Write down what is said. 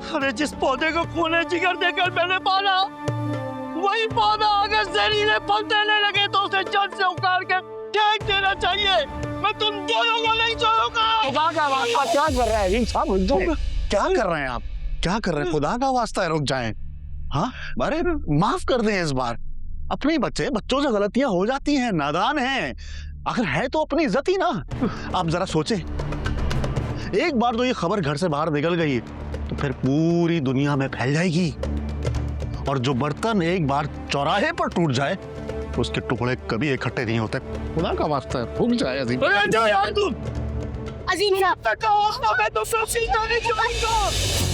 अरे जिस पौधे को खूने जिगर देकर मैंने पाला, वही पौधा अगर जहरीले फल देने लगे तो उसे जड़ से उखाड़ कर फेंक देना चाहिए। मैं तुम दोनों को नहीं छोड़ूंगा। क्या कर रहा है साहब? क्या कर रहे हैं आप? क्या कर रहे हैं? खुदा का वास्ता है रुक जाएं। हाँ, अरे माफ कर दें इस बार। अपने बच्चे, बच्चों से गलतियां हो जाती हैं, नादान हैं। आखिर है तो अपनी इज्जत ही ना। आप जरा सोचें, एक बार तो ये खबर घर से बाहर निकल गई तो फिर पूरी दुनिया में फैल जाएगी। और जो बर्तन एक बार चौराहे पर टूट जाए उसके टुकड़े कभी इकट्ठे नहीं होते। खुदा का वास्ता है रुक जाए अजीम। अरे जाओ यार तुम। अजीम तक का मैं तो सब सीधा नहीं छोड़ूंगा।